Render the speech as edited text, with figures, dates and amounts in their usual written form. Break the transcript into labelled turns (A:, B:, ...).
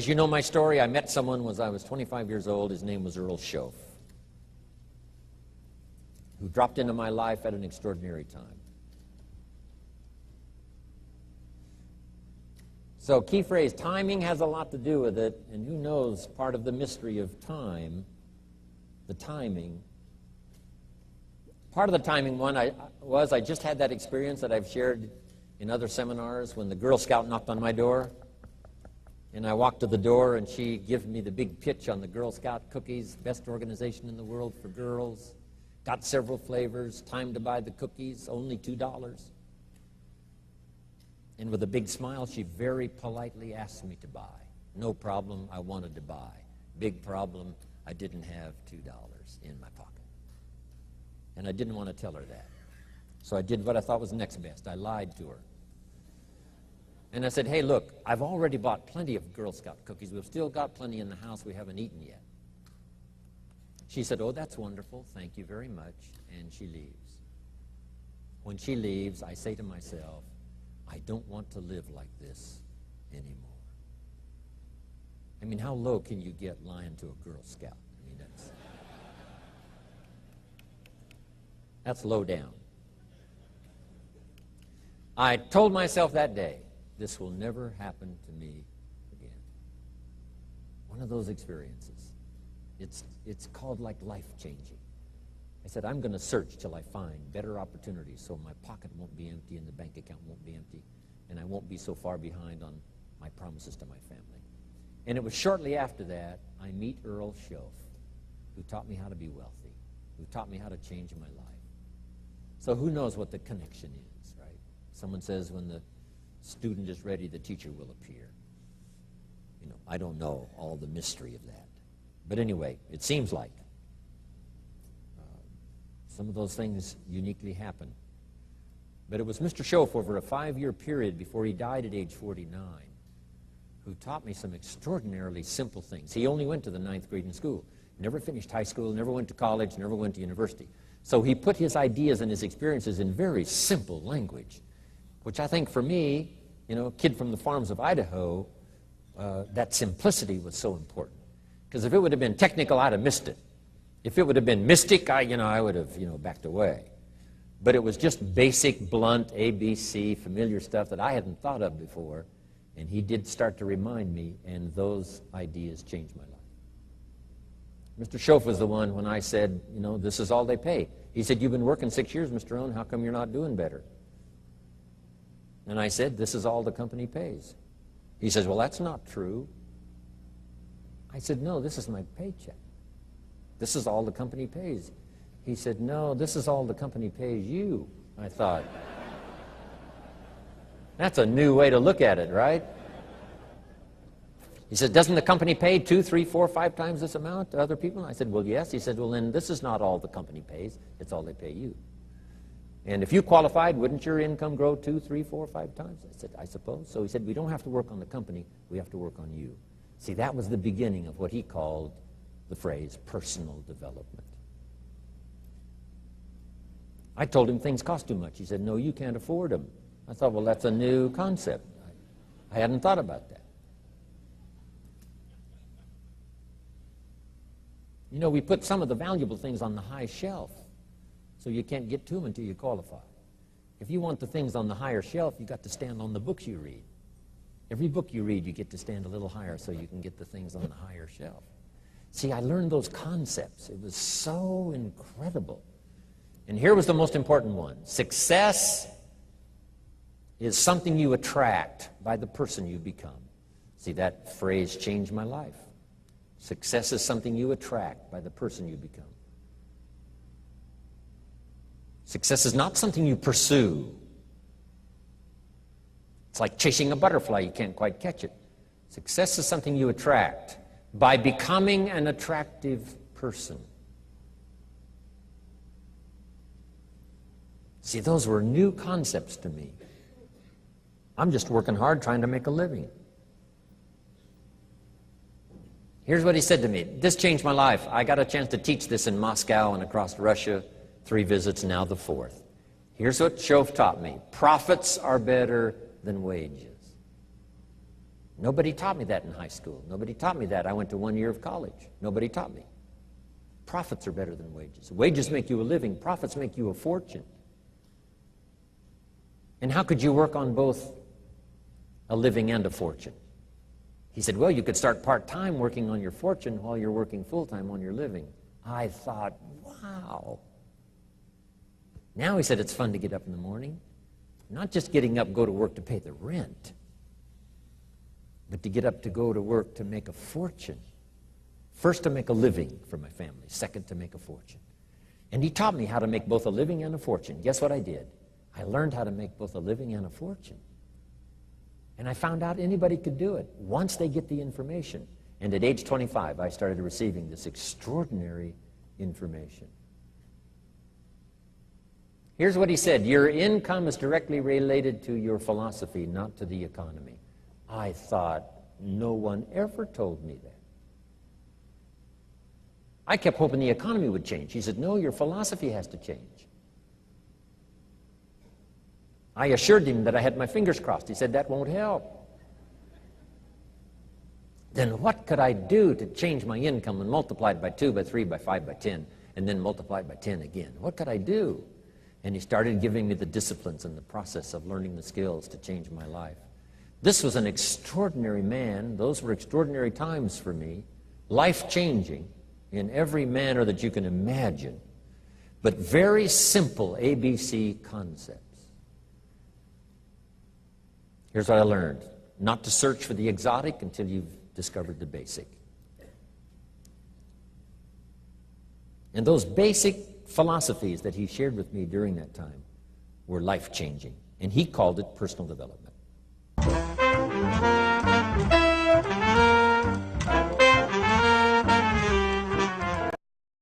A: As you know my story, I met someone when I was 25 years old. His name was Earl Schoaf, who dropped into my life at an extraordinary time. So key phrase, timing has a lot to do with it, and who knows part of the mystery of time, the timing. Part of the timing one I just had that experience that I've shared in other seminars when the Girl Scout knocked on my door, and I walked to the door and she gave me the big pitch on the Girl Scout cookies, best organization in the world for girls, got several flavors, time to buy the cookies, only $2. And with a big smile, she very politely asked me to buy. No problem, I wanted to buy. Big problem, I didn't have $2 in my pocket. And I didn't want to tell her that. So I did what I thought was next best. I lied to her. And I said, hey, look, I've already bought plenty of Girl Scout cookies. We've still got plenty in the house we haven't eaten yet. She said, oh, that's wonderful. Thank you very much. And she leaves. When she leaves, I say to myself, I don't want to live like this anymore. I mean, how low can you get lying to a Girl Scout? I mean, that's low down. I told myself that day, this will never happen to me again. One of those experiences. It's called like life-changing. I said, I'm going to search till I find better opportunities so my pocket won't be empty and the bank account won't be empty, and I won't be so far behind on my promises to my family. And it was shortly after that I meet Earl Schoaf, who taught me how to be wealthy, who taught me how to change my life. So who knows what the connection is, right? Someone says when the student is ready, the teacher will appear. You know, I don't know all the mystery of that. But anyway, it seems like some of those things uniquely happen. But it was Mr. Schoaf over a 5-year period before he died at age 49 who taught me some extraordinarily simple things. He only went to the 9th grade in school, never finished high school, never went to college, never went to university. So he put his ideas and his experiences in very simple language, which I think for me, you know, a kid from the farms of Idaho, that simplicity was so important. Because if it would have been technical, I'd have missed it. If it would have been mystic, I would have, backed away. But it was just basic, blunt, ABC, familiar stuff that I hadn't thought of before. And he did start to remind me, and those ideas changed my life. Mr. Schoaf was the one when I said, this is all they pay. He said, you've been working 6 years, Mr. Owen, how come you're not doing better? And I said, this is all the company pays. He says, well, that's not true. I said, no, this is my paycheck. This is all the company pays. He said, no, this is all the company pays you. I thought, that's a new way to look at it, right? He said, doesn't the company pay 2, 3, 4, 5 times this amount to other people? I said, well, yes. He said, well, then this is not all the company pays. It's all they pay you. And if you qualified, wouldn't your income grow 2, 3, 4, 5 times? I said, I suppose. So he said, we don't have to work on the company. We have to work on you. See, that was the beginning of what he called the phrase personal development. I told him things cost too much. He said, no, you can't afford them. I thought, well, that's a new concept. I hadn't thought about that. We put some of the valuable things on the high shelf, so you can't get to them until you qualify. If you want the things on the higher shelf, you've got to stand on the books you read. Every book you read, you get to stand a little higher so you can get the things on the higher shelf. See, I learned those concepts. It was so incredible. And here was the most important one. Success is something you attract by the person you become. See, that phrase changed my life. Success is something you attract by the person you become. Success is not something you pursue. It's like chasing a butterfly. You can't quite catch it. Success is something you attract by becoming an attractive person. See, those were new concepts to me. I'm just working hard trying to make a living. Here's what he said to me. This changed my life. I got a chance to teach this in Moscow and across Russia. 3 visits, now the 4th. Here's what Schoaf taught me. Profits are better than wages. Nobody taught me that in high school. Nobody taught me that. I went to 1 year of college. Nobody taught me. Profits are better than wages. Wages make you a living. Profits make you a fortune. And how could you work on both a living and a fortune? He said, well, you could start part-time working on your fortune while you're working full-time on your living. I thought, wow. Now he said it's fun to get up in the morning. Not just getting up, go to work to pay the rent, but to get up to go to work to make a fortune. First, to make a living for my family. Second, to make a fortune. And he taught me how to make both a living and a fortune. Guess what I did? I learned how to make both a living and a fortune. And I found out anybody could do it once they get the information. And at age 25, I started receiving this extraordinary information. Here's what he said: your income is directly related to your philosophy, not to the economy. I thought, no one ever told me that. I kept hoping the economy would change. He said, no, your philosophy has to change. I assured him that I had my fingers crossed. He said, that won't help. Then what could I do to change my income and multiply it by 2, by 3, by 5, by 10, and then multiply it by 10 again? What could I do? And he started giving me the disciplines and the process of learning the skills to change my life. This was an extraordinary man. Those were extraordinary times for me, life-changing in every manner that you can imagine, but very simple ABC concepts. Here's what I learned: not to search for the exotic until you've discovered the basic. And those basic philosophies that he shared with me during that time were life-changing, and he called it personal development.